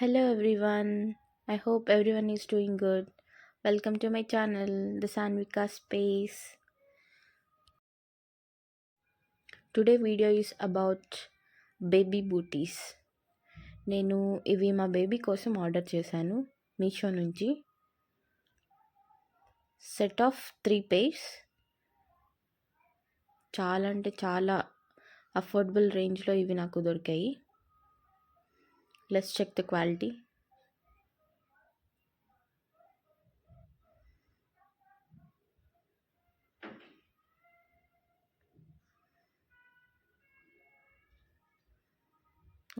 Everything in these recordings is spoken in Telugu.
Hello everyone. I hope everyone is doing good. Welcome to my channel, The Sanvika Space. Today video is about baby booties. నేను ఇవి మా బేబీ కోసం ఆర్డర్ చేశాను మీషో నుంచి. Set of 3 pairs. చాలా అంటే చాలా అఫోర్డబుల్ రేంజ్లో ఇవి నాకు దొరికాయి. Let's check the quality.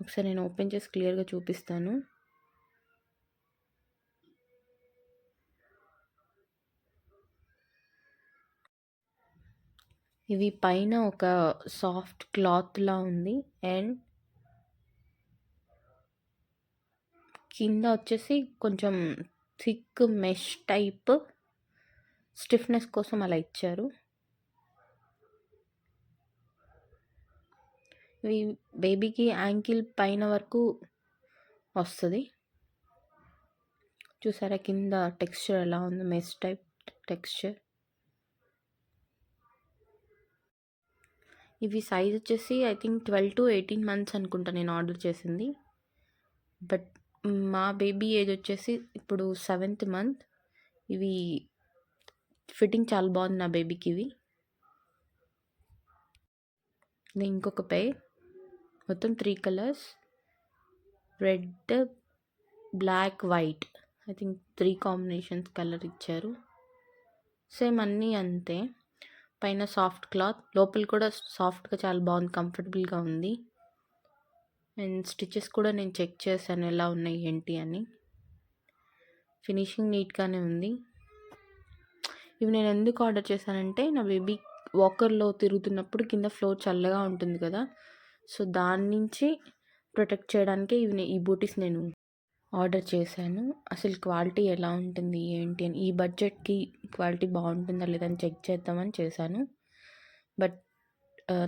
ఒకసారి నేను ఓపెన్ చేసి క్లియర్గా చూపిస్తాను. ఇవి పైన ఒక సాఫ్ట్ క్లాత్లా ఉంది అండ్ కింద వచ్చేసి కొంచెం థిక్ మెష్ టైప్ స్టిఫ్నెస్ కోసం అలా ఇచ్చారు. ఇవి బేబీకి యాంకిల్ పైన వరకు వస్తుంది. చూసారా కింద టెక్స్చర్ ఎలా ఉంది, మెష్ టైప్ టెక్స్చర్. ఇవి సైజ్ వచ్చేసి ఐ థింక్ 12 to 18 months అనుకుంటా నేను ఆర్డర్ చేసింది. బట్ మా బేబీ ఏజ్ వచ్చేసి ఇప్పుడు 7th month. ఇవి ఫిట్టింగ్ చాలా బాగుంది నా బేబీకి. ఇవి ఇది ఇంకొక పేర్, మొత్తం 3 colours, red, black, white. I think 3 combinations colour ఇచ్చారు. సేమ్ అన్నీ అంతే. పైన సాఫ్ట్ క్లాత్, లోపల కూడా సాఫ్ట్గా చాలా బాగుంది, కంఫర్టబుల్గా ఉంది. అండ్ స్టిచెస్ కూడా నేను చెక్ చేశాను ఎలా ఉన్నాయి ఏంటి అని. ఫినిషింగ్ నీట్గానే ఉంది. ఇవి నేను ఎందుకు ఆర్డర్ చేశానంటే నా బేబీ వాకర్లో తిరుగుతున్నప్పుడు కింద ఫ్లోర్ చల్లగా ఉంటుంది కదా, సో దాని నుంచి ప్రొటెక్ట్ చేయడానికి ఈ బూటీస్ నేను ఆర్డర్ చేశాను. అసలు క్వాలిటీ ఎలా ఉంటుంది ఏంటి అని, ఈ బడ్జెట్కి క్వాలిటీ బాగుంటుందా లేదని చెక్ చేద్దామని చేశాను. బట్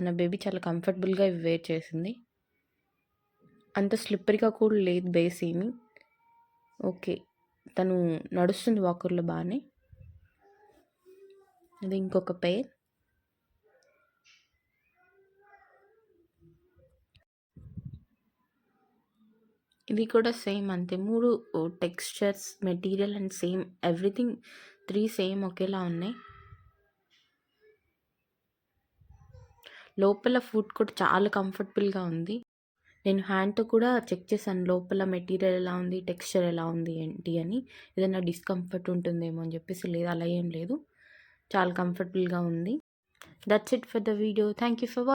నా బేబీ చాలా కంఫర్టబుల్గా ఇవి వేర్ చేసింది. అంత స్లిప్పరీగా కూడా లేదు బేస్ ఏమి. ఓకే, తను నడుస్తుంది వాకర్లో బాగానే. అది ఇంకొక పేర్. ఇది కూడా సేమ్ అంతే. 3 textures, material and same everything 3 same ఒకేలా ఉన్నాయి. లోపల ఫుడ్ కూడా చాలా కంఫర్టబుల్గా ఉంది. నేను హ్యాండ్తో కూడా చెక్ చేశాను లోపల మెటీరియల్ ఎలా ఉంది, టెక్స్చర్ ఎలా ఉంది ఏంటి అని. ఏదైనా డిస్కంఫర్ట్ ఉంటుందేమో అని చెప్పేసి, లేదు అలా ఏం లేదు, చాలా కంఫర్టబుల్గా ఉంది. That's it for the video. Thank you for watching.